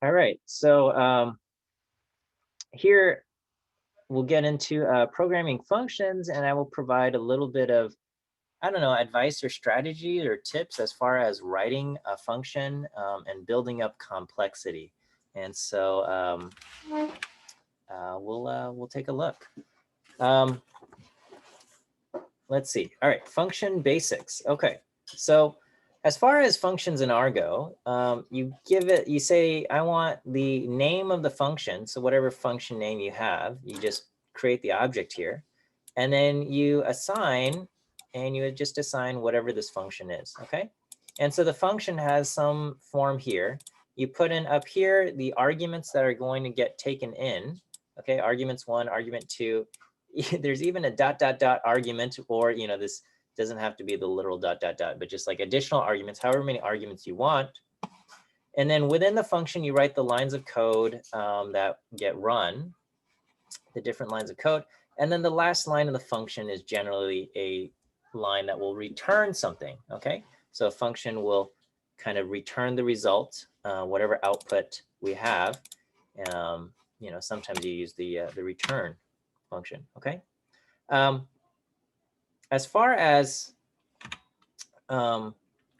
All right, so here we'll get into programming functions, and I will provide a little bit of, I don't know, advice or strategy or tips as far as writing a function and building up complexity. And so we'll take a look. Let's see. All right, function basics. Okay, so as far as functions in R go, you say, I want the name of the function. So whatever function name you have, you just create the object here. And then you assign, and you just assign whatever this function is, okay? And so the function has some form here. You put in up here the arguments that are going to get taken in, okay? Arguments 1, argument 2. There's even a ... argument, or, this doesn't have to be the literal ... but just like additional arguments, however many arguments you want. And then within the function, you write the lines of code that get run, the different lines of code. And then the last line of the function is generally a line that will return something, okay? So a function will kind of return the result, whatever output we have. Sometimes you use the return function, okay? As far as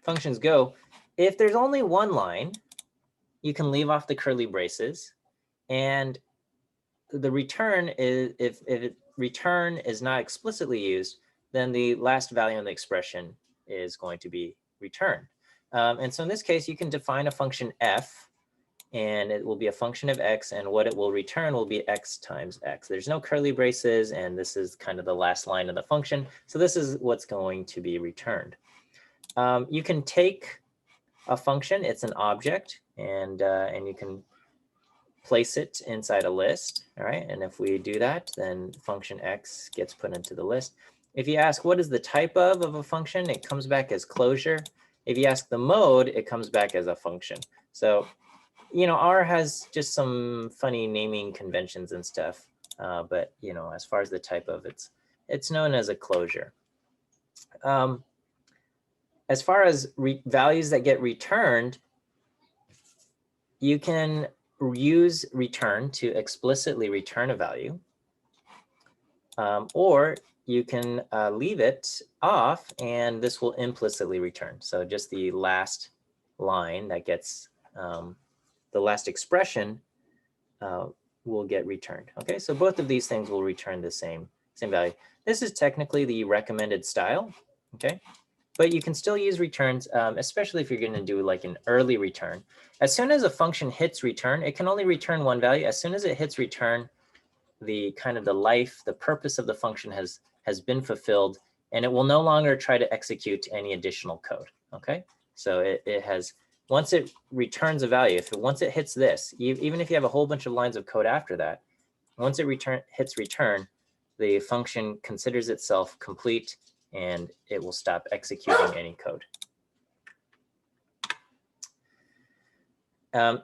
functions go, if there's only one line, you can leave off the curly braces, and the return is, if return is not explicitly used, then the last value in the expression is going to be returned. And so in this case, you can define a function f, and it will be a function of x, and what it will return will be x times x. There's no curly braces, and this is kind of the last line of the function. So this is what's going to be returned. You can take a function, it's an object, and you can place it inside a list, all right? And if we do that, then function x gets put into the list. If you ask what is the type of a function, it comes back as closure. If you ask the mode, it comes back as a function. So, R has just some funny naming conventions and stuff. But, as far as the type of, it's known as a closure. As far as values that get returned, you can use return to explicitly return a value, or you can leave it off, and this will implicitly return. So just the last line that gets, the last expression will get returned. Okay, so both of these things will return the same value. This is technically the recommended style, okay? But you can still use returns, especially if you're going to do like an early return. As soon as a function hits return, it can only return one value. As soon as it hits return, the purpose of the function has been fulfilled, and it will no longer try to execute any additional code. Okay, so it has, once it returns a value, once it hits this, even if you have a whole bunch of lines of code after that, once it hits return, the function considers itself complete, and it will stop executing any code.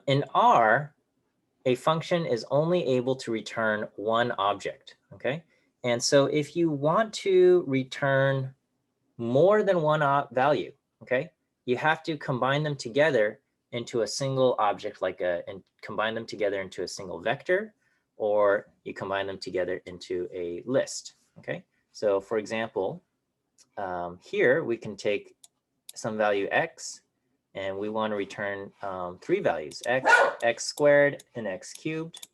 In R, a function is only able to return one object, okay? And so if you want to return more than one value, okay, you have to combine them together into a single object, and combine them together into a single vector, or you combine them together into a list, okay? So for example, here we can take some value x, and we want to return 3 values, x squared and x cubed.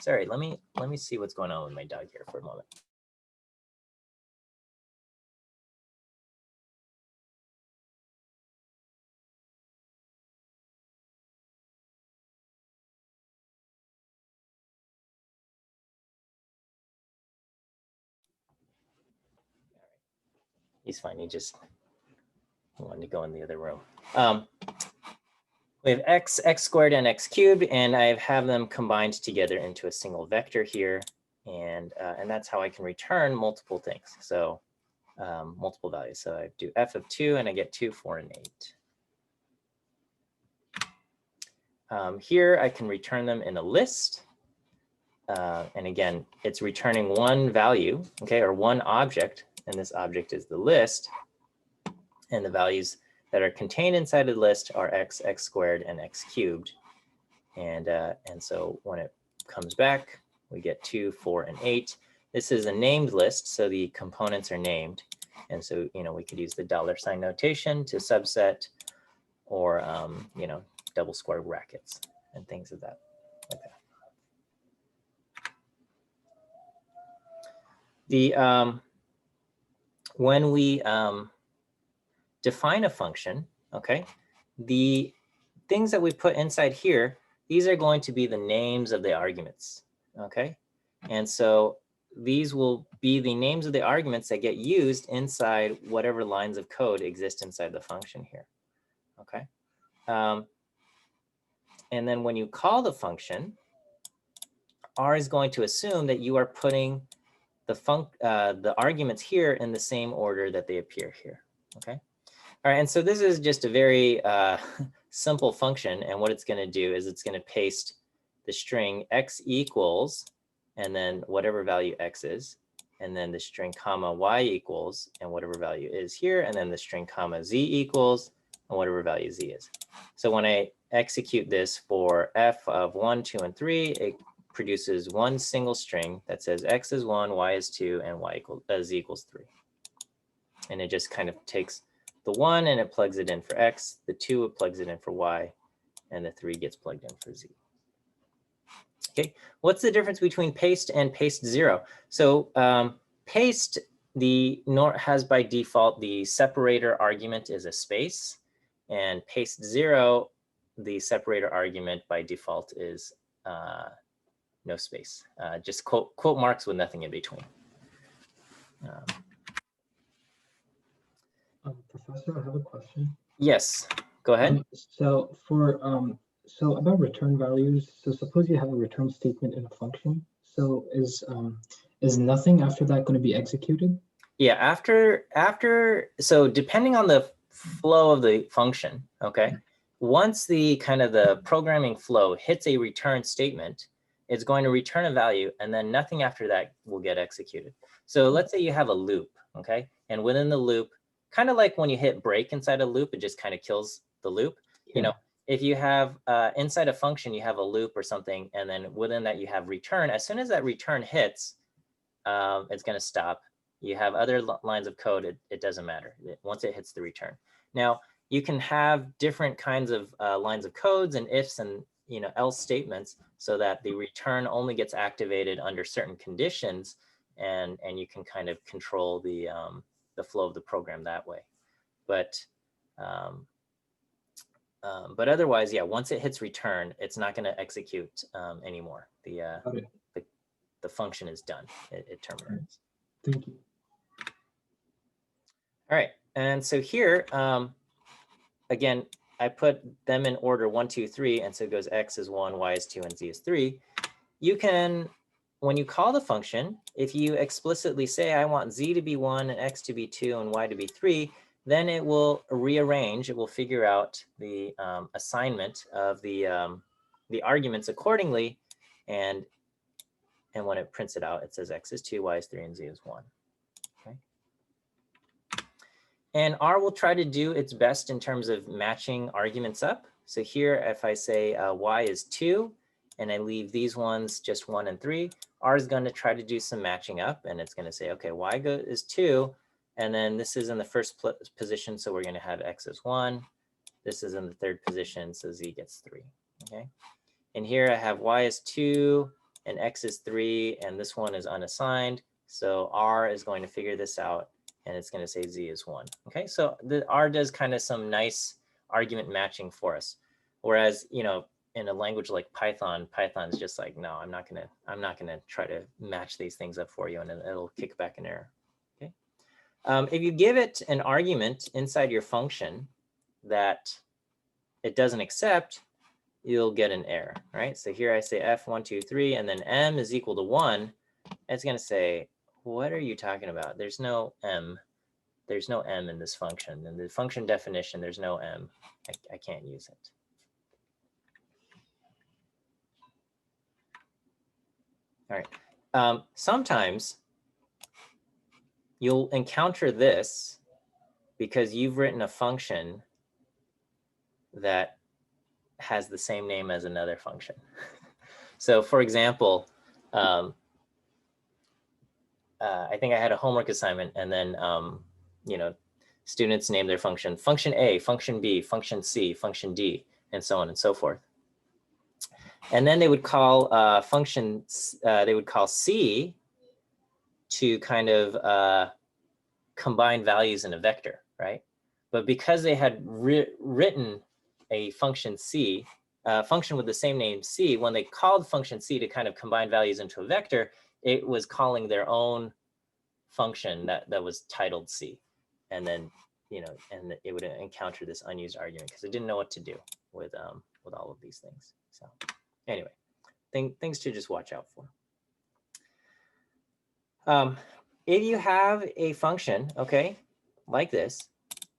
Sorry, let me see what's going on with my dog here for a moment. He's fine. He just wanted to go in the other room. We have x squared, and x cubed, and I have them combined together into a single vector here, and that's how I can return multiple things. So multiple values. So I do f of 2, and I get 2, 4, and 8. Here I can return them in a list. And again, it's returning one value, okay, or one object, and this object is the list. And the values that are contained inside the list are x squared, and x cubed. And so when it comes back, we get 2, 4, and 8. This is a named list, so the components are named. And so, we could use the $ notation to subset, or, double square brackets and things of that. Okay. When we define a function, okay, the things that we put inside here, these are going to be the names of the arguments, okay? And so these will be the names of the arguments that get used inside whatever lines of code exist inside the function here, okay? And then when you call the function, R is going to assume that you are putting the arguments here in the same order that they appear here, okay? All right, and so this is just a very simple function, and what it's going to do is it's going to paste the string x equals, and then whatever value x is, and then the string comma y equals, and whatever value is here, and then the string comma z equals, and whatever value z is. So when I execute this for f of 1, 2, and 3, it produces one single string that says x is 1, y is 2, and z equals 3. And it just kind of takes the 1 and it plugs it in for x, the 2 it plugs it in for y, and the 3 gets plugged in for z. Okay, what's the difference between paste and paste 0? So paste has by default the separator argument is a space, and paste 0, the separator argument by default is no space, just quote marks with nothing in between. Professor, I have a question. Yes, go ahead. So about return values, so suppose you have a return statement in a function. So is nothing after that going to be executed? Yeah, so depending on the flow of the function, okay, once the programming flow hits a return statement, it's going to return a value, and then nothing after that will get executed. So let's say you have a loop, okay, and within the loop, kind of like when you hit break inside a loop, it just kind of kills the loop. Yeah. If you have inside a function, you have a loop or something, and then within that you have return. As soon as that return hits, it's going to stop. You have other lines of code, it doesn't matter once it hits the return. Now, you can have different kinds of lines of codes and ifs and else statements so that the return only gets activated under certain conditions, and you can kind of control the flow of the program that way. But otherwise, yeah, once it hits return, it's not going to execute anymore. The function is done. It terminates. Thank you. All right, and so here, again, I put them in order 1, 2, 3, and so it goes x is 1, y is 2, and z is 3. You can, when you call the function, if you explicitly say, I want z to be 1, and x to be 2, and y to be 3, then it will rearrange, it will figure out the assignment of the arguments accordingly, and when it prints it out, it says x is 2, y is 3, and z is 1. Okay. And R will try to do its best in terms of matching arguments up. So here, if I say y is 2, and I leave these ones just 1 and 3, R is going to try to do some matching up, and it's going to say, okay, y is 2, and then this is in the first position, so we're going to have x is 1. This is in the third position, so z gets 3. Okay. And here I have y is 2, and x is 3, and this one is unassigned. So R is going to figure this out, and it's going to say z is 1. Okay, so the R does kind of some nice argument matching for us. Whereas, in a language like Python, Python's just like, no, I'm not gonna try to match these things up for you, and it'll kick back an error. Okay, if you give it an argument inside your function that it doesn't accept, you'll get an error, right? So here I say f1, 2, 3, and then m is equal to 1. It's going to say, what are you talking about? There's no m. There's no m in this function. In the function definition, there's no m. I can't use it. All right. Sometimes you'll encounter this because you've written a function that has the same name as another function. So for example, I think I had a homework assignment, and then, you know, students name their function A, function B, function C, function D, and so on and so forth. And then they would call they would call C to kind of combine values in a vector, right? But because they had written a function C, function with the same name C, when they called function C to kind of combine values into a vector, it was calling their own function that was titled C. And then, you know, and it would encounter this unused argument because it didn't know what to do with all of these things. So anyway, things to just watch out for. If you have a function, okay, like this,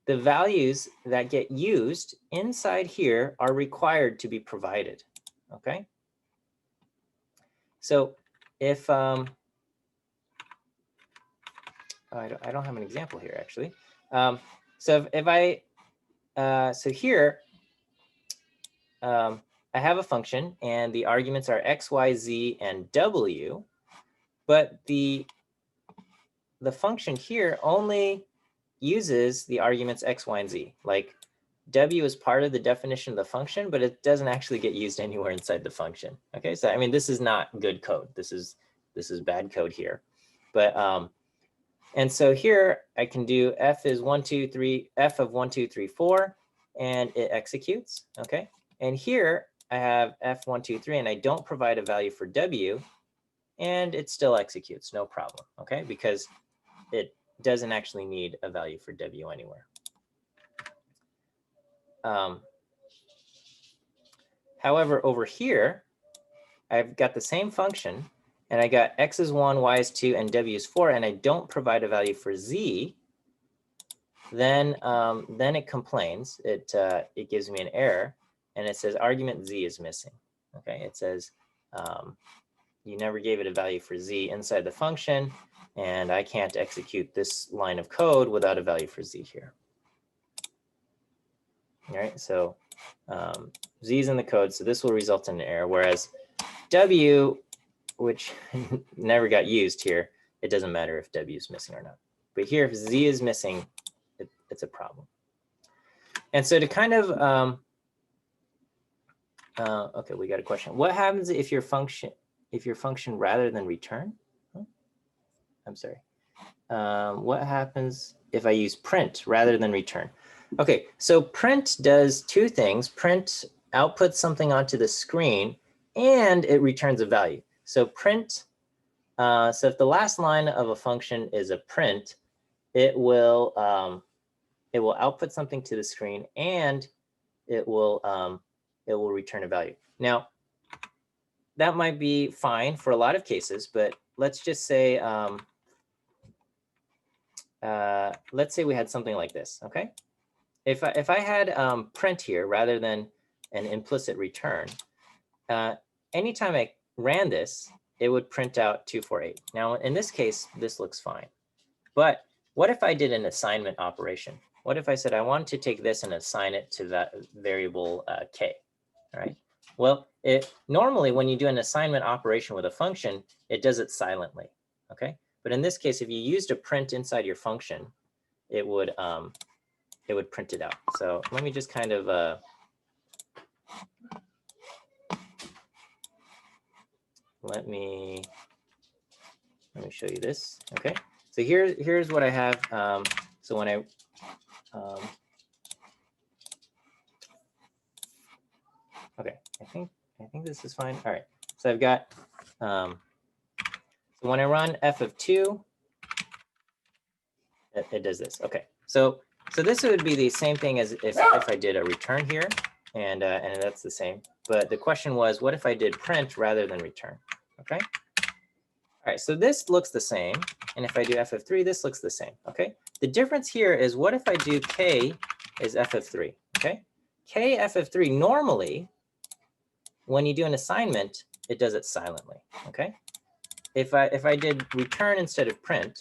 the values that get used inside here are required to be provided, okay? So if, I don't have an example here actually. So if I, so here, I have a function and the arguments are x, y, z, and w, but the function here only uses the arguments x, y, and z. Like w is part of the definition of the function, but it doesn't actually get used anywhere inside the function. Okay, so I mean, this is not good code. This is bad code here. But and so here I can do f is 1, 2, 3, f of 1, 2, 3, 4, and it executes. Okay, and here I have f 1, 2, 3, and I don't provide a value for w, and it still executes, no problem. Okay, because it doesn't actually need a value for w anywhere. However, over here, I've got the same function, and I got x is 1, y is 2, and w is 4, and I don't provide a value for z, then it complains. It gives me an error, and it says argument z is missing. Okay, it says you never gave it a value for z inside the function, and I can't execute this line of code without a value for z here. All right, so z is in the code, so this will result in an error, whereas w, which never got used here, it doesn't matter if w is missing or not. But here, if z is missing, it's a problem. And so to kind of, okay, we got a question. What happens if your function rather than return? Oh, I'm sorry. What happens if I use print rather than return? Okay, so print does two things. Print outputs something onto the screen, and it returns a value. So print, so if the last line of a function is a print, it will output something to the screen, and it will return a value. Now, that might be fine for a lot of cases, but let's just say, let's say we had something like this, okay? If I had print here rather than an implicit return, anytime I ran this, it would print out 248. Now, in this case, this looks fine. But what if I did an assignment operation? What if I said I want to take this and assign it to that variable k, all right? Well, normally when you do an assignment operation with a function, it does it silently, okay? But in this case, if you used a print inside your function, it would print it out. So let me just kind of let me show you this. Okay, so here's what I have. So when I okay, I think this is fine. All right, so I've got so when I run f of 2, it does this. Okay, so this would be the same thing as if I did a return here, and that's the same. But the question was, what if I did print rather than return? Okay. All right, so this looks the same, and if I do f of 3, this looks the same, okay? The difference here is, what if I do k is f of 3, okay? K f of 3, normally, when you do an assignment, it does it silently, okay? If I did return instead of print,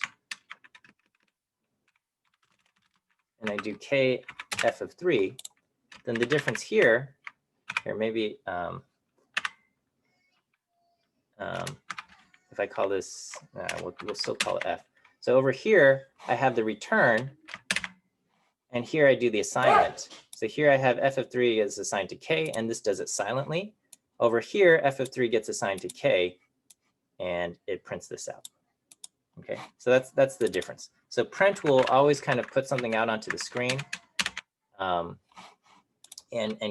and I do k f of 3, then the difference here here, maybe if I call this, we'll still call it F. So over here, I have the return, and here I do the assignment. So here I have f of 3 is assigned to k, and this does it silently. Over here, f of 3 gets assigned to k, and it prints this out. Okay, so that's the difference. So print will always kind of put something out onto the screen, and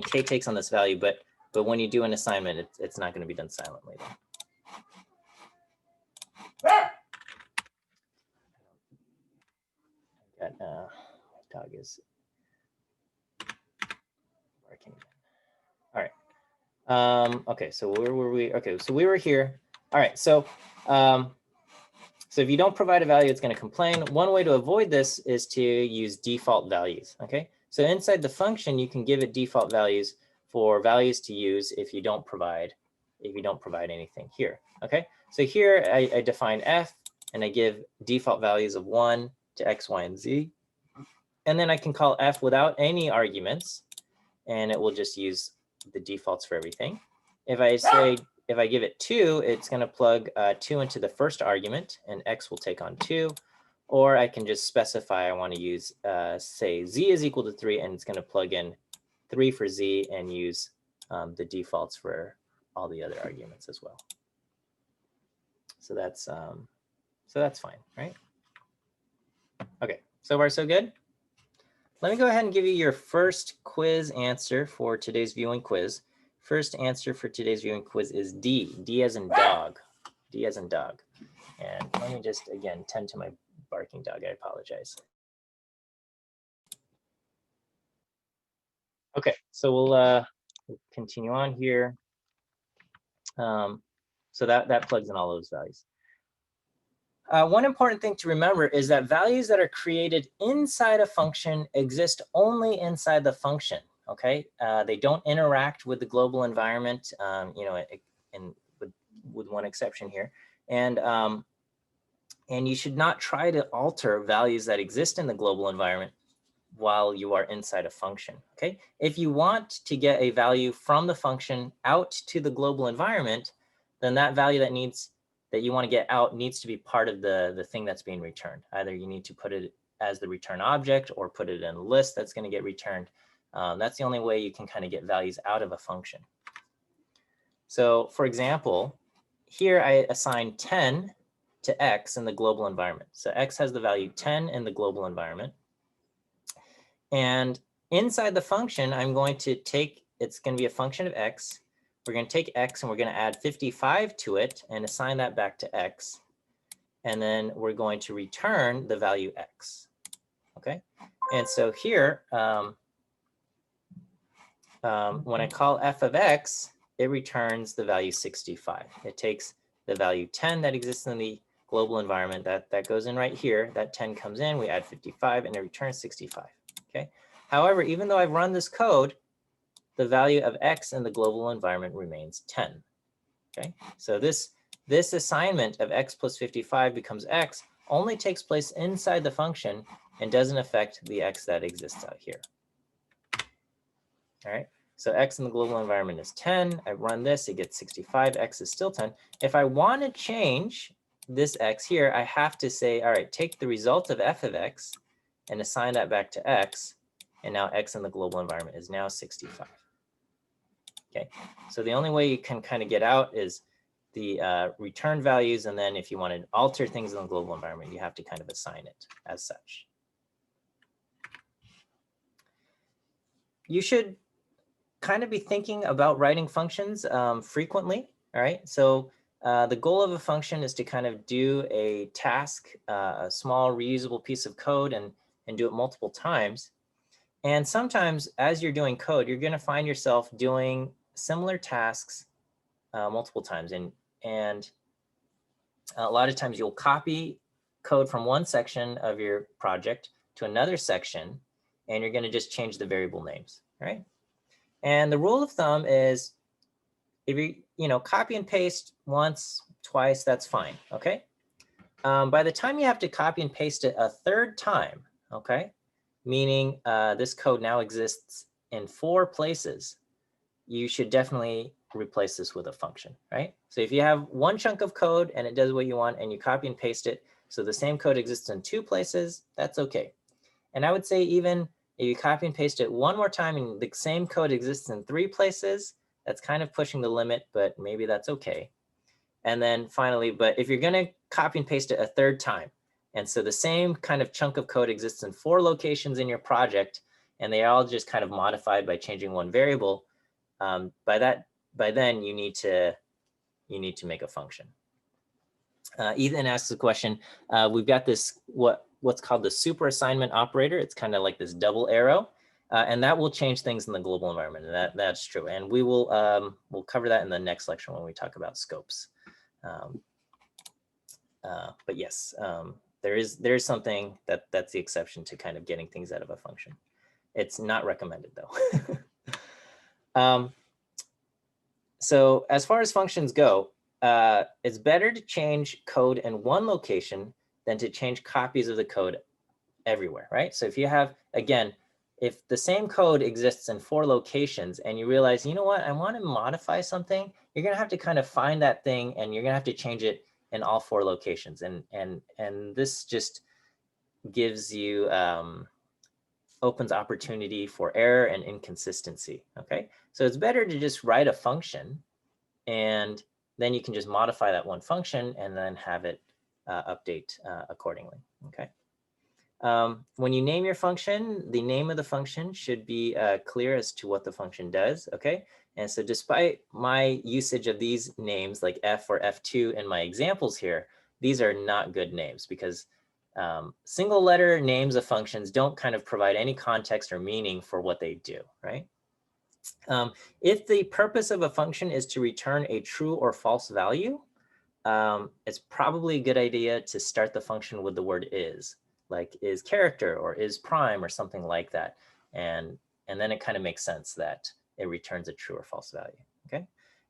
k takes on this value, but when you do an assignment, it's not going to be done silently. Got dog is barking. All right. Okay, so where were we? Okay, so we were here. All right, so so if you don't provide a value, it's going to complain. One way to avoid this is to use default values. Okay, so inside the function, you can give it default values for values to use if you don't provide anything here. Okay, so here I define f, and I give default values of 1 to x, y, and z, and then I can call f without any arguments, and it will just use the defaults for everything. If I give it 2, it's going to plug 2 into the first argument, and x will take on 2. Or I can just specify I want to use, say, z is equal to 3, and it's going to plug in 3 for z and use the defaults for all the other arguments as well. So that's fine, right? Okay, so far so good. Let me go ahead and give you your first quiz answer for today's viewing quiz. First answer for today's viewing quiz is D. D as in dog. D as in dog. And let me just, again, tend to my barking dog. I apologize. Okay, so we'll continue on here. So that plugs in all those values. One important thing to remember is that values that are created inside a function exist only inside the function. Okay, they don't interact with the global environment, you know, and with one exception here. And you should not try to alter values that exist in the global environment while you are inside a function. Okay, if you want to get a value from the function out to the global environment, then that value that you want to get out needs to be part of the thing that's being returned. Either you need to put it as the return object or put it in a list that's going to get returned. That's the only way you can kind of get values out of a function. So for example, here I assign 10 to x in the global environment. So x has the value 10 in the global environment. And inside the function, I'm going to take, it's going to be a function of x. We're going to take x and we're going to add 55 to it and assign that back to x. And then we're going to return the value x. Okay. And so here, when I call f of x, it returns the value 65. It takes the value 10 that exists in the global environment, that goes in right here. That 10 comes in, we add 55, and it returns 65. Okay. However, even though I've run this code, the value of x in the global environment remains 10. Okay. So this assignment of x plus 55 becomes x only takes place inside the function and doesn't affect the x that exists out here. All right. So x in the global environment is 10. I run this, it gets 65. X is still 10. If I want to change this x here, I have to say, all right, take the result of f of x and assign that back to x. And now x in the global environment is now 65. Okay, so the only way you can kind of get out is the return values. And then if you want to alter things in the global environment, you have to kind of assign it as such. You should kind of be thinking about writing functions frequently. All right, so the goal of a function is to kind of do a task, a small reusable piece of code and do it multiple times. And sometimes as you're doing code, you're going to find yourself doing similar tasks multiple times. And a lot of times you'll copy code from one section of your project to another section, and you're going to just change the variable names, right? And the rule of thumb is if you copy and paste once, twice, that's fine, okay? By the time you have to copy and paste it a third time, okay, meaning this code now exists in 4 places, you should definitely replace this with a function, right? So if you have one chunk of code and it does what you want and you copy and paste it, so the same code exists in 2 places, that's okay. And I would say even if you copy and paste it one more time and the same code exists in 3 places, that's kind of pushing the limit, but maybe that's okay. And then finally, but if you're going to copy and paste it a 3rd time, and so the same kind of chunk of code exists in 4 locations in your project, and they are all just kind of modified by changing one variable, by then you need to make a function. Ethan asks the question, we've got this, what's called the super assignment operator. It's kind of like this double arrow, and that will change things in the global environment. And that's true. And we will we'll cover that in the next lecture when we talk about scopes. But yes, there is something that's the exception to kind of getting things out of a function. It's not recommended though. So as far as functions go, it's better to change code in one location than to change copies of the code everywhere, right? So if you have, again, if the same code exists in 4 locations and you realize, you know what, I want to modify something, you're going to have to kind of find that thing and you're going to have to change it in all 4 locations. And this just gives you, opens opportunity for error and inconsistency, okay? So it's better to just write a function and then you can just modify that one function and then have it update accordingly, okay? When you name your function, the name of the function should be clear as to what the function does, okay? And so despite my usage of these names like F or F2 in my examples here, these are not good names because single letter names of functions don't kind of provide any context or meaning for what they do, right? If the purpose of a function is to return a true or false value, it's probably a good idea to start the function with the word is, like is character or is prime or something like that. And then it kind of makes sense that it returns a true or false value, okay?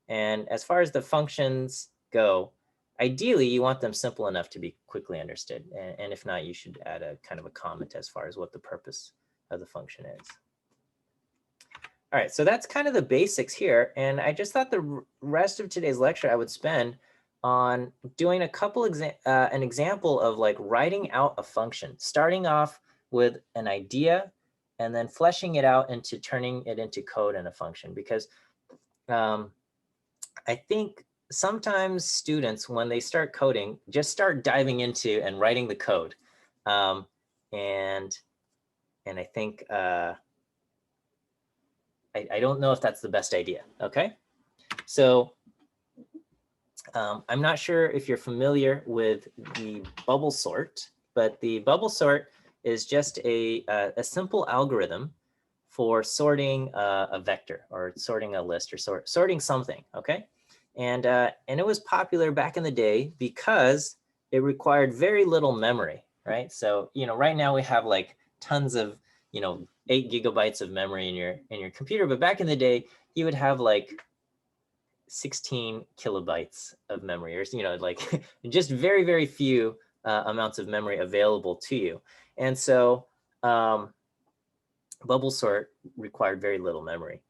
And as far as the functions go, ideally you want them simple enough to be quickly understood. And if not, you should add a kind of a comment as far as what the purpose of the function is. All right, so that's kind of the basics here. And I just thought the rest of today's lecture I would spend on doing a couple an example of like writing out a function, starting off with an idea and then fleshing it out into turning it into code and a function. Because I think sometimes students, when they start coding, just start diving into and writing the code. And I think, I don't know if that's the best idea, okay? So I'm not sure if you're familiar with the bubble sort, but the bubble sort is just a simple algorithm for sorting a vector or sorting a list or sorting something, okay? And it was popular back in the day because it required very little memory, right? So, you know, right now we have like tons of, you know, 8 gigabytes of memory in your computer, but back in the day you would have like 16 kilobytes of memory, or, you know, like just very, very few amounts of memory available to you. And so bubble sort required very little memory.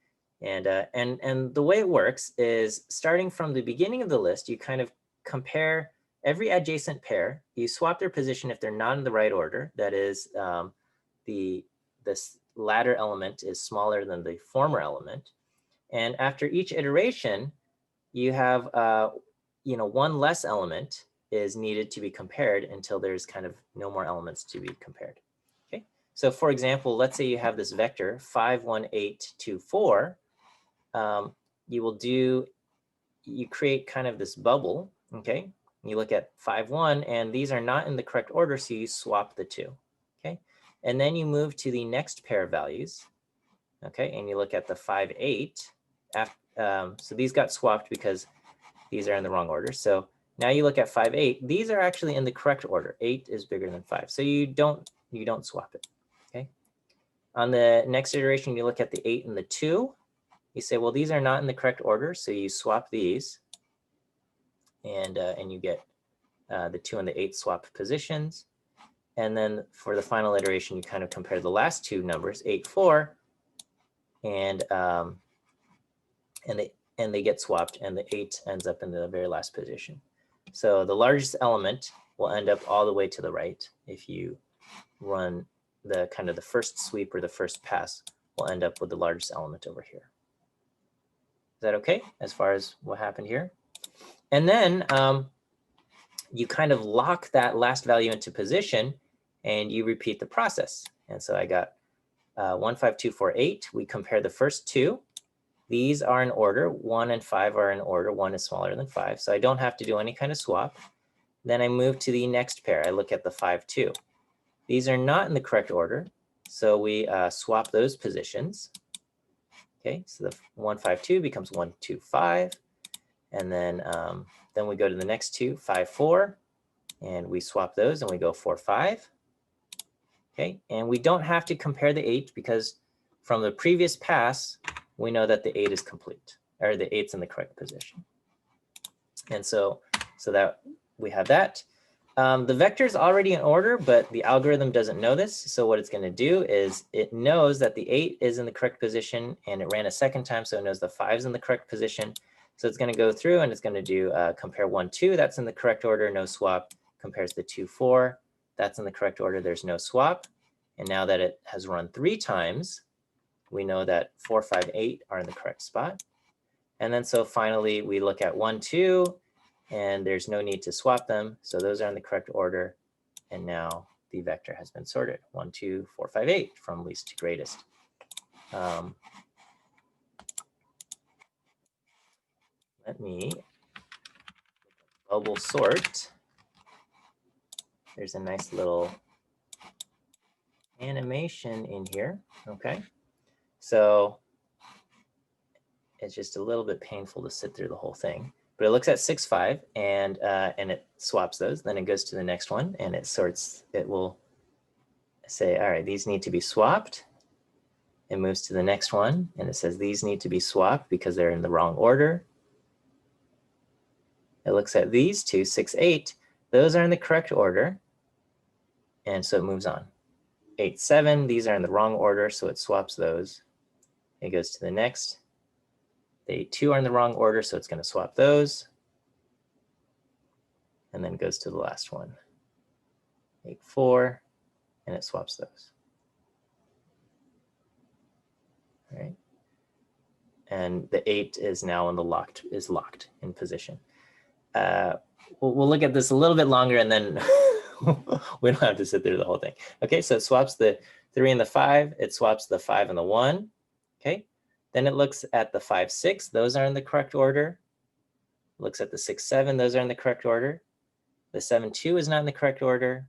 And the way it works is starting from the beginning of the list, you kind of compare every adjacent pair, you swap their position if they're not in the right order. That is, this latter element is smaller than the former element. And after each iteration, you have, you know, one less element is needed to be compared until there's kind of no more elements to be compared. Okay, so for example, let's say you have this vector 5, 1, 8, 2, 4. You create kind of this bubble, okay? You look at 5, 1, and these are not in the correct order, so you swap the 2, okay? And then you move to the next pair of values, okay? And you look at the 5, 8. So these got swapped because these are in the wrong order. So now you look at 5, 8. These are actually in the correct order. 8 is bigger than 5. So you don't swap it, okay? On the next iteration, you look at the 8 and the 2. You say, well, these are not in the correct order. So you swap these and you get the 2 and the 8 swap positions. And then for the final iteration, you kind of compare the last two numbers, 8, 4, and and they get swapped, and the 8 ends up in the very last position. So the largest element will end up all the way to the right. If you run the kind of the first sweep or the first pass, will end up with the largest element over here. Is that okay as far as what happened here? And then you kind of lock that last value into position and you repeat the process. And so I got 1, 5, 2, 4, 8. We compare the first two. These are in order. 1 and 5 are in order. 1 is smaller than 5. So I don't have to do any kind of swap. Then I move to the next pair. I look at the 5, 2. These are not in the correct order. So we swap those positions. Okay, so the 1, 5, 2 becomes 1, 2, 5. And then we go to the next two, 5, 4. And we swap those and we go 4, 5. Okay, and we don't have to compare the 8 because from the previous pass, we know that the 8 is complete, or the 8's in the correct position. And so that we have that. The vector is already in order, but the algorithm doesn't know this. So what it's going to do is it knows that the 8 is in the correct position, and it ran a second time, so it knows the 5 is in the correct position. So it's going to go through and it's going to do compare 1, 2. That's in the correct order, no swap. Compares the 2, 4. That's in the correct order. There's no swap. And now that it has run 3 times, we know that 4, 5, 8 are in the correct spot. And then so finally we look at 1, 2, and there's no need to swap them. So those are in the correct order. And now the vector has been sorted. 1, 2, 4, 5, 8 from least to greatest. Let me bubble sort. There's a nice little animation in here. Okay. So it's just a little bit painful to sit through the whole thing. But it looks at 6, 5, and it swaps those. Then it goes to the next one, and it sorts. It will say, all right, these need to be swapped. It moves to the next one, and it says these need to be swapped because they're in the wrong order. It looks at these two, 6, 8. Those are in the correct order, and so it moves on. 8, 7, these are in the wrong order, so it swaps those. It goes to the next. The 2 are in the wrong order, so it's going to swap those. And then goes to the last one. 8, 4, and it swaps those. All right. And the 8 is now in the locked in position. We'll look at this a little bit longer, and then we don't have to sit through the whole thing. Okay, so it swaps the 3 and the 5. It swaps the 5 and the 1. Okay, then it looks at the 5, 6. Those are in the correct order. Looks at the 6, 7. Those are in the correct order. The 7, 2 is not in the correct order.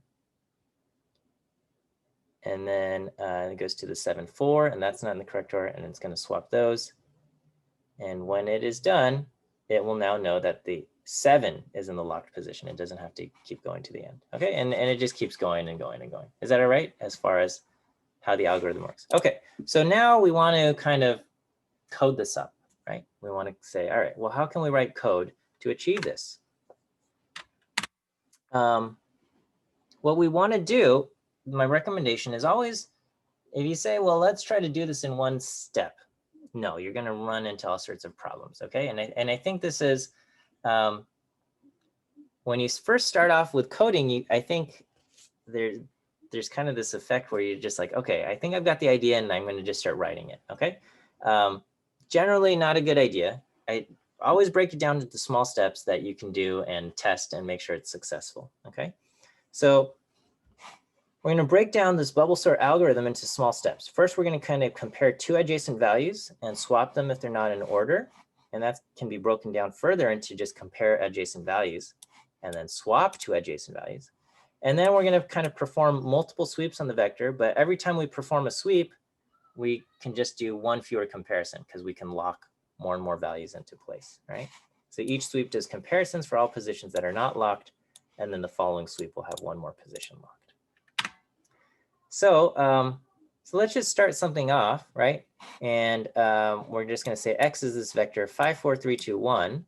And then it goes to the 7, 4, and that's not in the correct order, and it's going to swap those. And when it is done, it will now know that the 7 is in the locked position. It doesn't have to keep going to the end. Okay, and it just keeps going and going and going. Is that all right as far as how the algorithm works? Okay, so now we want to kind of code this up, right? We want to say, all right, well, how can we write code to achieve this? What we want to do, my recommendation is always, if you say, well, let's try to do this in one step. No, you're going to run into all sorts of problems, okay? And I think this is, when you first start off with coding, I think there's kind of this effect where you're just like, okay, I think I've got the idea and I'm going to just start writing it, okay? Generally not a good idea. I always break it down into small steps that you can do and test and make sure it's successful, okay? So we're going to break down this bubble sort algorithm into small steps. First, we're going to kind of compare 2 adjacent values and swap them if they're not in order. And that can be broken down further into just compare adjacent values and then swap 2 adjacent values. And then we're going to kind of perform multiple sweeps on the vector. But every time we perform a sweep, we can just do one fewer comparison because we can lock more and more values into place, right? So each sweep does comparisons for all positions that are not locked. And then the following sweep will have one more position locked. So, so let's just start something off, right? And we're just going to say x is this vector 5, 4, 3, 2, 1.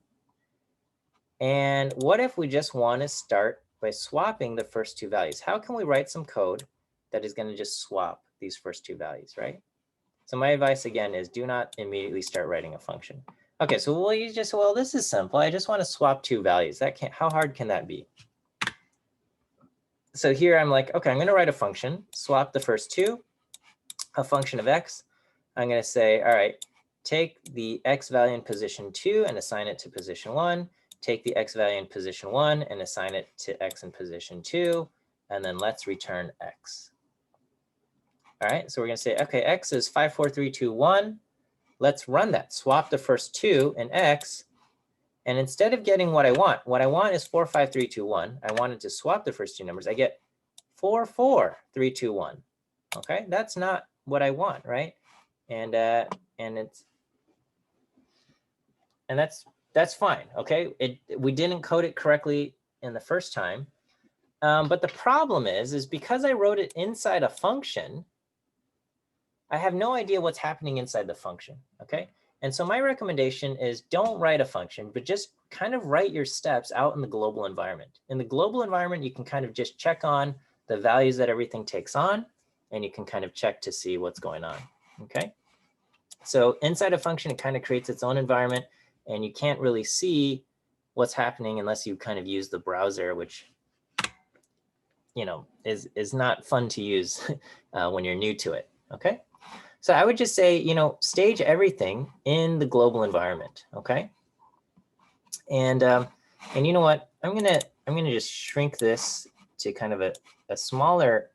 And what if we just want to start by swapping the first 2 values? How can we write some code that is going to just swap these first 2 values, right? So my advice again is do not immediately start writing a function. Okay, so well, well, this is simple. I just want to swap two values. How hard can that be? So here I'm like, okay, I'm going to write a function, swap the first two, a function of x. I'm going to say, all right, take the x value in position 2 and assign it to position 1. Take the x value in position 1 and assign it to x in position 2. And then let's return x. All right, so we're going to say, okay, x is 5, 4, 3, 2, 1. Let's run that. Swap the first 2 in x. And instead of getting what I want is 4, 5, 3, 2, 1. I wanted to swap the first two numbers. I get 4, 4, 3, 2, 1. Okay, that's not what I want, right? And that's fine. Okay, we didn't code it correctly in the first time, but the problem is because I wrote it inside a function, I have no idea what's happening inside the function. Okay, and so my recommendation is don't write a function, but just kind of write your steps out in the global environment. In the global environment, you can kind of just check on the values that everything takes on, and you can kind of check to see what's going on. Okay, so inside a function, it kind of creates its own environment, and you can't really see what's happening unless you kind of use the browser, which is not fun to use when you're new to it. Okay, so I would just say stage everything in the global environment. Okay, and you know what? I'm gonna just shrink this to kind of a smaller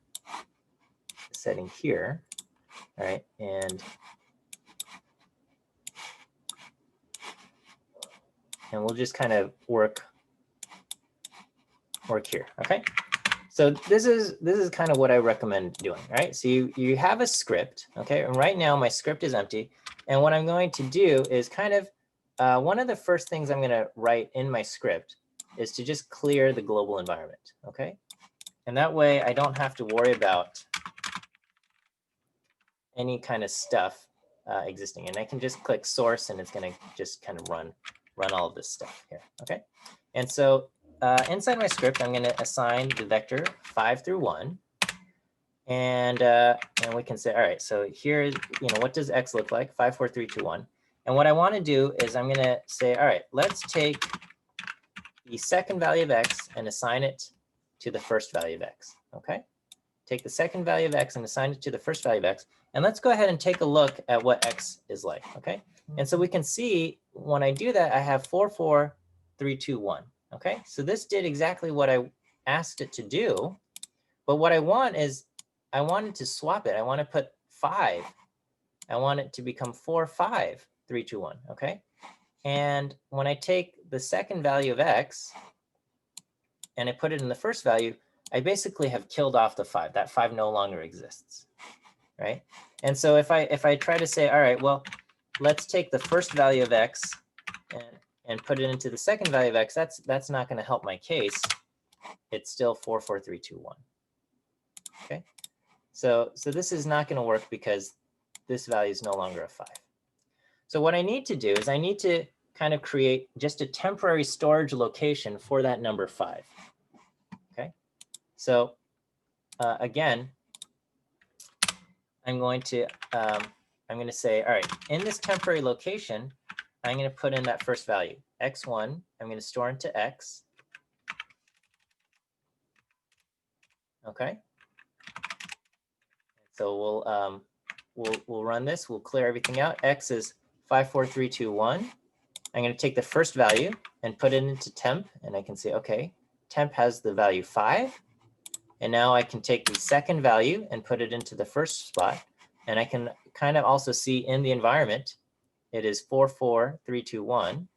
setting here. All right, and we'll just kind of work here. Okay, so this is kind of what I recommend doing. Right, so you have a script. Okay, and right now my script is empty, and what I'm going to do is kind of one of the first things I'm going to write in my script is to just clear the global environment. Okay, and that way I don't have to worry about any kind of stuff existing, and I can just click source, and it's going to just kind of run all of this stuff here. Okay, and so inside my script, I'm going to assign the vector 5 through 1, and we can say, all right, so here, what does x look like? 5, 4, 3, 2, 1. And what I want to do is I'm going to say, all right, let's take the second value of x and assign it to the first value of x. Okay, take the second value of x and assign it to the first value of x. And let's go ahead and take a look at what x is like. Okay, and so we can see when I do that, I have 4, 4, 3, 2, 1. Okay, so this did exactly what I asked it to do. But what I want is I wanted to swap it. I want to put 5. I want it to become 4, 5, 3, 2, 1. Okay, and when I take the second value of x and I put it in the first value, I basically have killed off the 5. That 5 no longer exists, right? And so if I try to say, all right, well, let's take the first value of x and put it into the second value of x, that's not going to help my case. It's still 4, 4, 3, 2, 1. Okay, so this is not going to work because this value is no longer a 5. So what I need to do is I need to kind of create just a temporary storage location for that number 5. Okay, so again, I'm going to say, all right, in this temporary location, I'm going to put in that first value, x1. I'm going to store into x. Okay, so we'll run this. We'll clear everything out. X is 5, 4, 3, 2, 1. I'm going to take the first value and put it into temp, and I can say, okay, temp has the value 5. And now I can take the second value and put it into the first spot. And I can kind of also see in the environment, it is 4, 4, 3, 2, 1.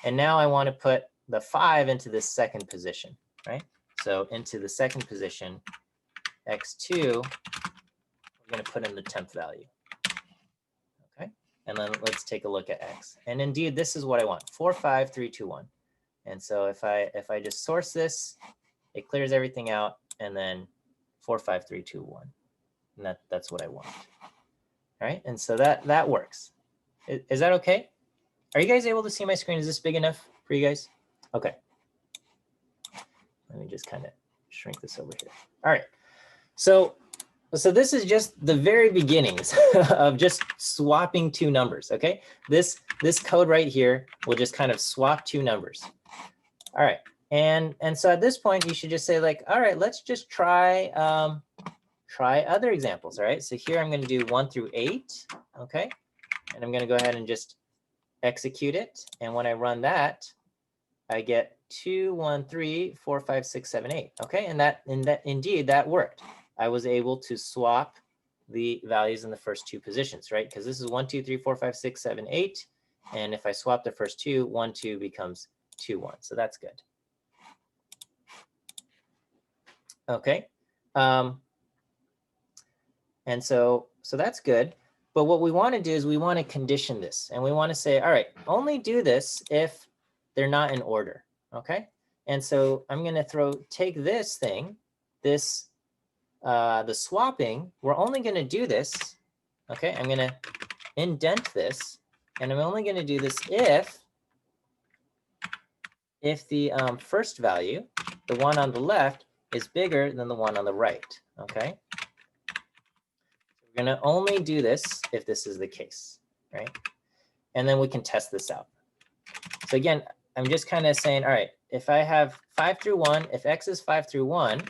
And now I want to put the 5 into this second position, right? So into the second position, x2, we're going to put in the temp value. Okay, and then let's take a look at x. And indeed, this is what I want, 4, 5, 3, 2, 1. And so if I just source this, it clears everything out, and then 4, 5, 3, 2, 1. And that's what I want. All right, and so that works. Is that okay? Are you guys able to see my screen? Is this big enough for you guys? Okay. Let me just kind of shrink this over here. All right. So So this is just the very beginnings of just swapping two numbers, okay? This code right here will just kind of swap two numbers. All right, and so at this point, you should just say like, all right, let's just try other examples, all right? So here I'm gonna do 1 through 8, okay? And I'm gonna go ahead and just execute it. And when I run that, I get 2, 1, 3, 4, 5, 6, 7, 8, okay? And indeed that worked. I was able to swap the values in the first two positions, right? Because this is 1, 2, 3, 4, 5, 6, 7, 8. And if I swap the first two, 1, 2 becomes 2, 1. So that's good. Okay. And so that's good. But what we want to do is we want to condition this. And we want to say, all right, only do this if they're not in order. Okay. And so I'm going to take this thing, the swapping, we're only going to do this. Okay, I'm going to indent this, and I'm only going to do this if the first value, the one on the left, is bigger than the one on the right. Okay, we're going to only do this if this is the case, right? And then we can test this out. So again, I'm just kind of saying, all right, if I have 5 through 1, if x is 5 through 1,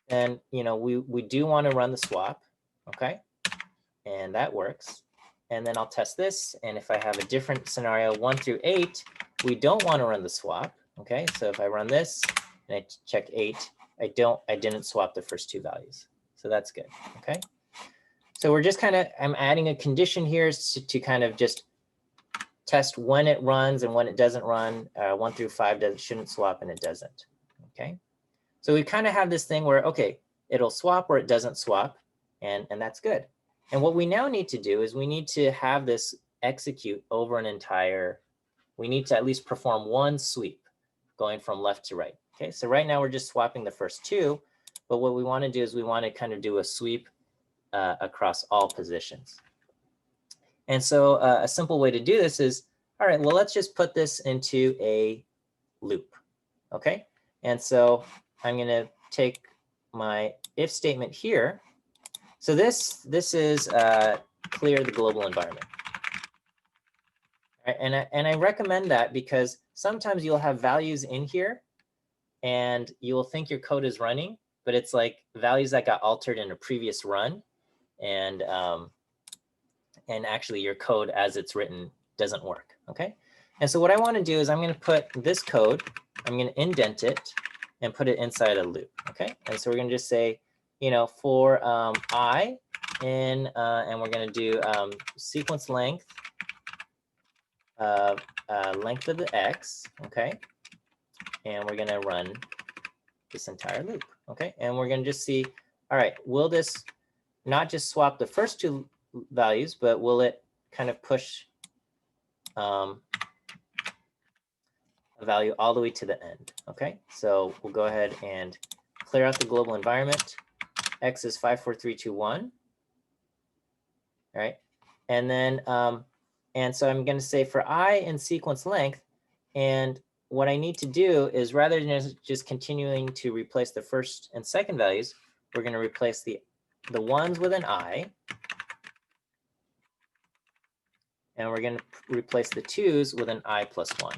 then we do want to run the swap, okay? And that works. And then I'll test this. And if I have a different scenario, 1 through 8, we don't want to run the swap, okay? So if I run this and I check 8, I didn't swap the first two values. So that's good, okay? So we're just I'm adding a condition here to kind of just test when it runs and when it doesn't run. 1 through 5 shouldn't swap and it doesn't, okay? So we kind of have this thing where, okay, it'll swap or it doesn't swap, and that's good. And what we now need to do is we need to have this execute over an entire, we need to at least perform one sweep going from left to right. Okay, so right now we're just swapping the first two, but what we want to do is we want to kind of do a sweep across all positions. And so a simple way to do this is, all right, well, let's just put this into a loop. Okay, and so I'm going to take my if statement here. So this is clear the global environment. Right? And I recommend that because sometimes you'll have values in here and you'll think your code is running, but it's like values that got altered in a previous run, and actually your code as it's written doesn't work. Okay, and so what I want to do is I'm going to put this code, I'm going to indent it and put it inside a loop. Okay, and so we're going to just say, for I in, and we're going to do sequence length, length of the x, okay, and we're going to run this entire loop, okay, and we're going to just see, all right, will this not just swap the first two values, but will it kind of push a value all the way to the end? Okay, so we'll go ahead and clear out the global environment. X is 5, 4, 3, 2, 1. All right, and then and so I'm going to say for I in sequence length, and what I need to do is rather than just continuing to replace the first and second values, we're going to replace the ones with an I, and we're going to replace the twos with an I plus 1.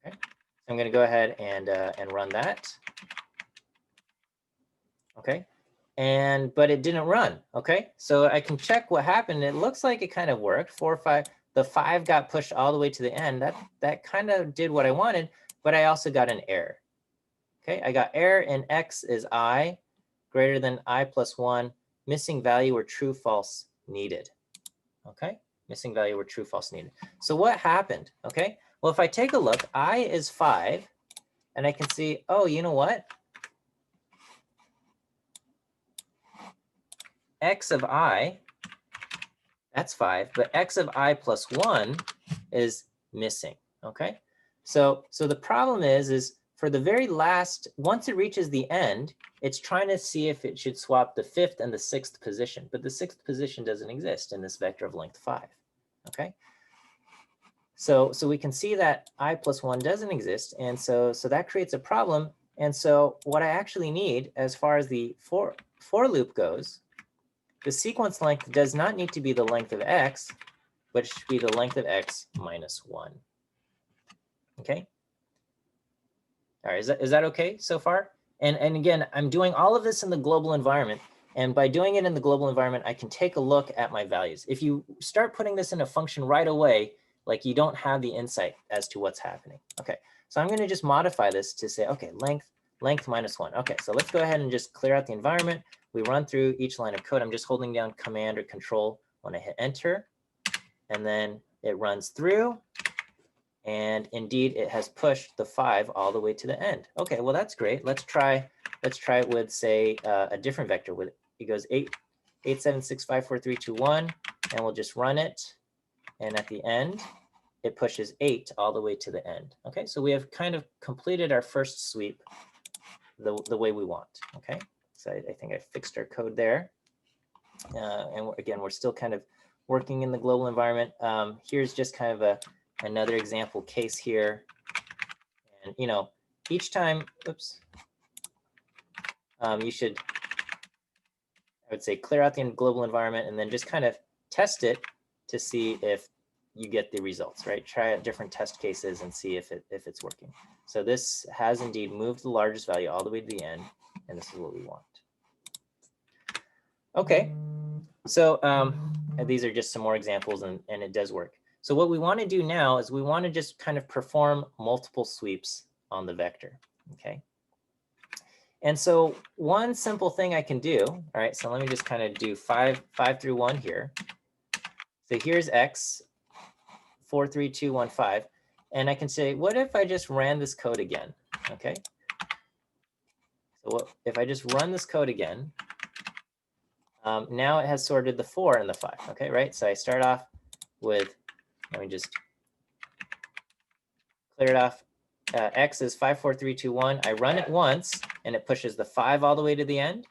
Okay, I'm going to go ahead and run that. Okay, but it didn't run. Okay, so I can check what happened. It looks like it kind of worked. 4, 5. The 5 got pushed all the way to the end. That kind of did what I wanted, but I also got an error. Okay, I got error in x is I greater than I plus 1. Missing value or true false needed. Okay, missing value or true false needed. So what happened? Okay, well, if I take a look, I is 5, and I can see, oh, you know what? X of I, that's 5, but x of I plus 1 is missing, okay? So the problem is for the very last, once it reaches the end, it's trying to see if it should swap the 5th and the 6th position, but the 6th position doesn't exist in this vector of length 5, okay? So we can see that I plus 1 doesn't exist. And so that creates a problem. And so what I actually need as far as the for loop goes, the sequence length does not need to be the length of x, but it should be the length of x minus 1. Okay. All right, is that okay so far? And again, I'm doing all of this in the global environment. And by doing it in the global environment, I can take a look at my values. If you start putting this in a function right away, like you don't have the insight as to what's happening. Okay, so I'm going to just modify this to say, okay, length minus 1. Okay, so let's go ahead and just clear out the environment. We run through each line of code. I'm just holding down Command or Control when I hit Enter. And then it runs through. And indeed, it has pushed the 5 all the way to the end. Okay, well, that's great. Let's try it with, say, a different vector. With it goes 8, 8, 7, 6, 5, 4, 3, 2, 1, and we'll just run it. And at the end, it pushes 8 all the way to the end. Okay, so we have kind of completed our first sweep the way we want. Okay, so I think I fixed our code there. And again, we're still kind of working in the global environment. Here's just kind of another example case here. And, you know, each time, oops, you should, I would say, clear out the global environment and then just kind of test it to see if you get the results, right? Try out different test cases and see if it's working. So this has indeed moved the largest value all the way to the end, and this is what we want. Okay, so these are just some more examples, and it does work. So what we want to do now is we want to just kind of perform multiple sweeps on the vector, okay? And so one simple thing I can do, all right, so let me just kind of do 5 through 1 here. So here's x, 4, 3, 2, 1, 5. And I can say, what if I just ran this code again, okay? So if I just run this code again, now it has sorted the 4 and the 5, okay, right? So I start off with, let me just clear it off. X is 5, 4, 3, 2, 1. I run it once, and it pushes the 5 all the way to the end.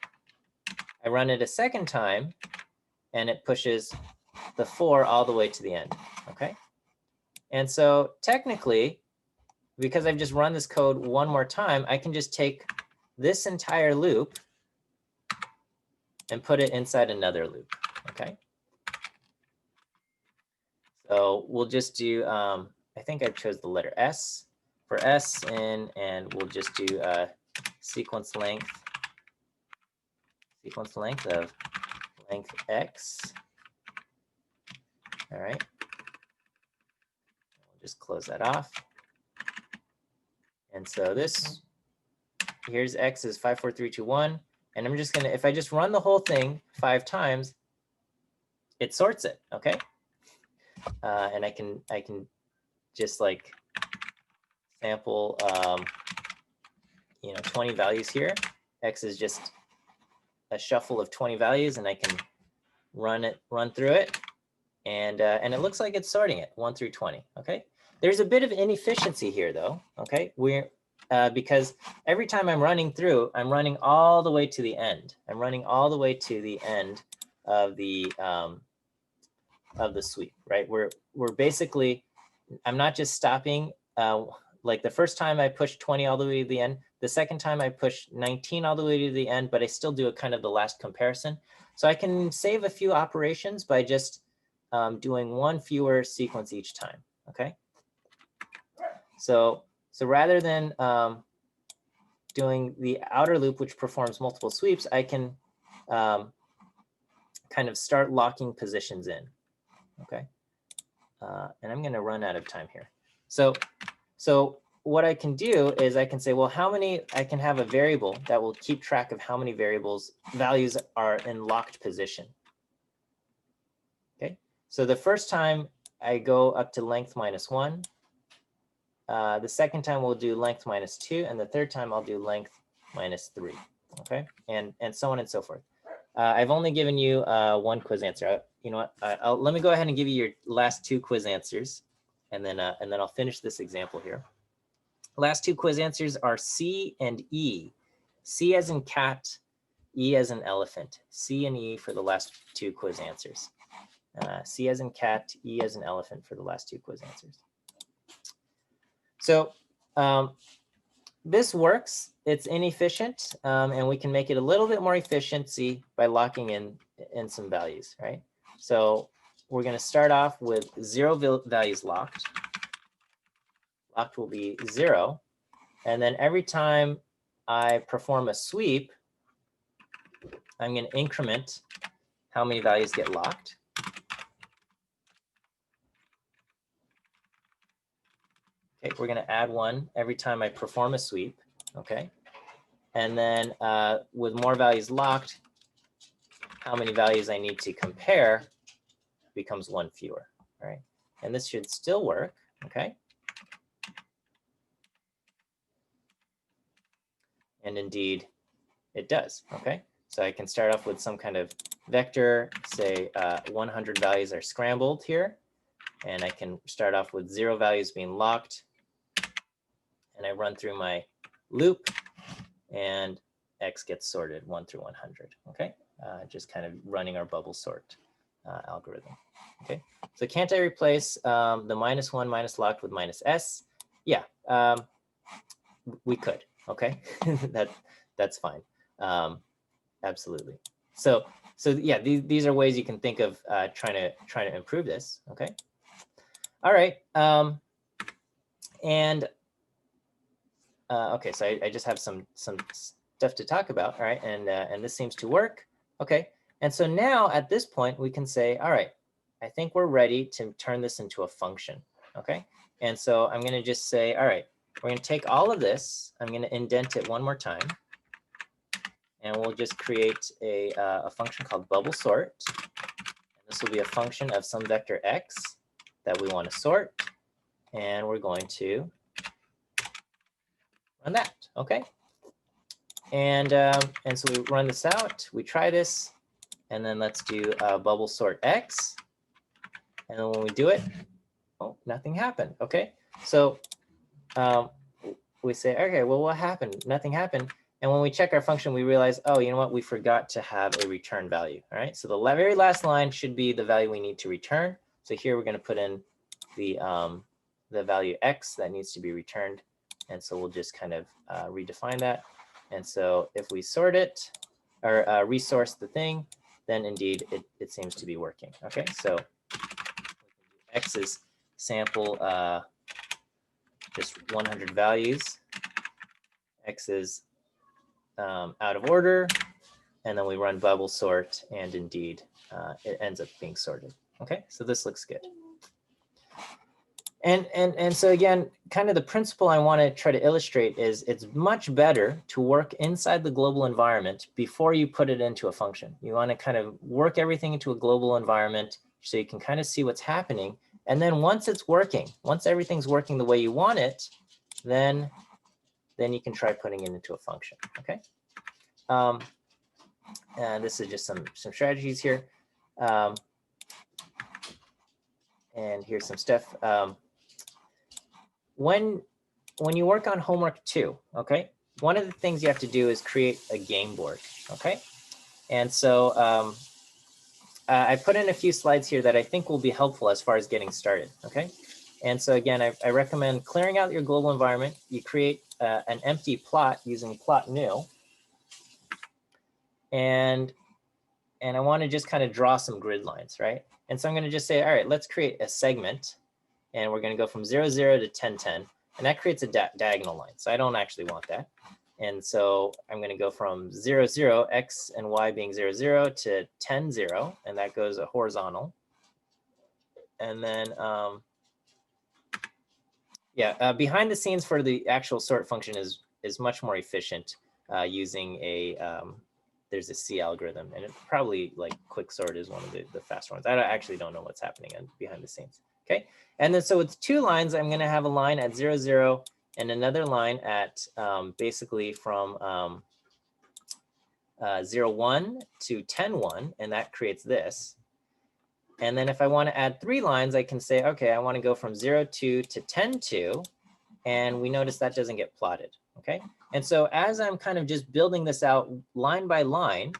I run it a second time, and it pushes the 4 all the way to the end, okay? And so technically, because I've just run this code one more time, I can just take this entire loop and put it inside another loop, okay? So we'll just do, I think I chose the letter S for S, and we'll just do sequence length of length X. All right. We'll just close that off. And so this, here's X is 5, 4, 3, 2, 1. And I'm just gonna, if I just run the whole thing 5 times, it sorts it, okay? And I can just like sample, 20 values here. X is just a shuffle of 20 values, and I can run through it, and it looks like it's sorting it 1 through 20. Okay, there's a bit of inefficiency here, though. Okay, because every time I'm running through, I'm running all the way to the end. I'm running all the way to the end of the sweep, right? We're basically, I'm not just stopping. Like the first time I pushed 20 all the way to the end, the second time I pushed 19 all the way to the end, but I still do a kind of the last comparison. So I can save a few operations by just doing one fewer sequence each time, okay? So rather than doing the outer loop, which performs multiple sweeps, I can kind of start locking positions in, okay? And I'm gonna run out of time here. So what I can do is I can say, well, I can have a variable that will keep track of how many values are in locked position. Okay, so the first time I go up to length minus 1. The second time we'll do length minus 2, and the third time I'll do length minus 3. Okay, and so on and so forth. I've only given you one quiz answer. You know what? Let me go ahead and give you your last 2 quiz answers, and then I'll finish this example here. Last 2 quiz answers are C and E. C as in cat, E as in elephant. C and E for the last 2 quiz answers. C as in cat, E as in elephant for the last 2 quiz answers. So this works. It's inefficient, and we can make it a little bit more efficiency by locking in some values, right? So we're going to start off with 0 values locked. Locked will be 0. And then every time I perform a sweep, I'm going to increment how many values get locked. Okay, we're going to add 1 every time I perform a sweep. Okay. And then with more values locked, how many values I need to compare becomes 1 fewer, right? And this should still work, okay? And indeed, it does, okay? So I can start off with some kind of vector, say 100 values are scrambled here, and I can start off with 0 values being locked, and I run through my loop, and X gets sorted 1 through 100, okay? Just kind of running our bubble sort algorithm, okay? So can't I replace the -1 minus locked with -s? Yeah, we could, okay? That's fine, absolutely. So yeah, these are ways you can think of trying to improve this, okay? All right, and okay, so I just have some stuff to talk about, all right, and this seems to work, okay. And so now at this point we can say, all right, I think we're ready to turn this into a function, okay. And so I'm going to just say, all right, we're going to take all of this, I'm going to indent it one more time, and we'll just create a function called bubble sort. And this will be a function of some vector x that we want to sort, and we're going to run that, okay. And so we run this out, we try this, and then let's do bubble sort x. And then when we do it, oh, nothing happened, okay. So we say, okay, well, what happened? Nothing happened. And when we check our function, we realize, oh, you know what? We forgot to have a return value, all right? So the very last line should be the value we need to return. So here we're going to put in the value x that needs to be returned. And so we'll just kind of redefine that. And so if we sort it or resource the thing, then indeed it seems to be working. Okay, so x is sample just 100 values. X is out of order, and then we run bubble sort, and indeed it ends up being sorted. Okay, so this looks good. And so again, kind of the principle I want to try to illustrate is it's much better to work inside the global environment before you put it into a function. You want to kind of work everything into a global environment so you can kind of see what's happening. And then once it's working, once everything's working the way you want it, then you can try putting it into a function, okay? And this is just some strategies here. And here's some stuff. When you work on homework 2, okay, one of the things you have to do is create a game board, okay? And so I put in a few slides here that I think will be helpful as far as getting started, okay? And so again, I recommend clearing out your global environment. You create an empty plot using plot new. And I want to just kind of draw some grid lines, right? And so I'm going to just say, all right, let's create a segment. And we're going to go from 0, 0 to 10, 10. And that creates a diagonal line. So I don't actually want that. And so I'm going to go from 0, 0, x and y being 0, 0 to 10, 0. And that goes a horizontal. And then, yeah, behind the scenes for the actual sort function is much more efficient using there's a C algorithm. And it probably like quick sort is one of the faster ones. I actually don't know what's happening behind the scenes. Okay, and then so with 2 lines, I'm going to have a line at 0, 0 and another line at basically from 0, 1 to 10, 1, and that creates this. And then if I want to add 3 lines, I can say, okay, I want to go from 0, 2 to 10, 2, and we notice that doesn't get plotted. Okay, and so as I'm kind of just building this out line by line,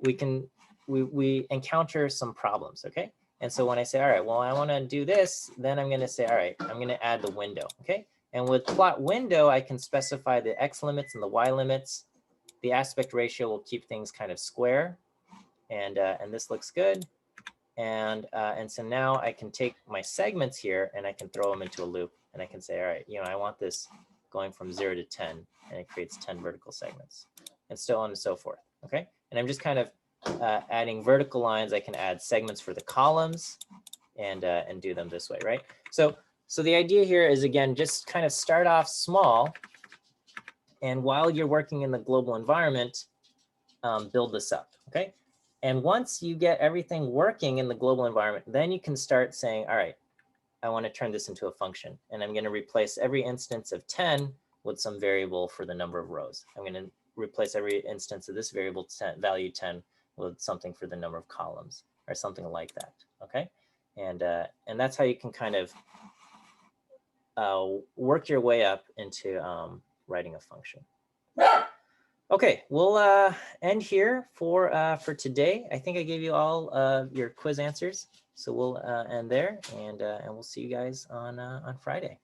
we encounter some problems. Okay. And so when I say, all right, well, I want to do this, then I'm going to say, all right, I'm going to add the window. Okay. And with plot window, I can specify the X limits and the Y limits. The aspect ratio will keep things kind of square. And this looks good. And so now I can take my segments here and I can throw them into a loop. And I can say, all right, I want this going from 0 to 10. And it creates 10 vertical segments. And so on and so forth. Okay. And I'm just kind of adding vertical lines. I can add segments for the columns and do them this way, right? So the idea here is, again, just kind of start off small. And while you're working in the global environment, build this up, okay? And once you get everything working in the global environment, then you can start saying, all right, I want to turn this into a function. And I'm going to replace every instance of 10 with some variable for the number of rows. I'm going to replace every instance of this variable value 10 with something for the number of columns or something like that, okay? And that's how you can kind of work your way up into writing a function. Okay, we'll end here for today. I think I gave you all your quiz answers, so we'll end there, and we'll see you guys on Friday.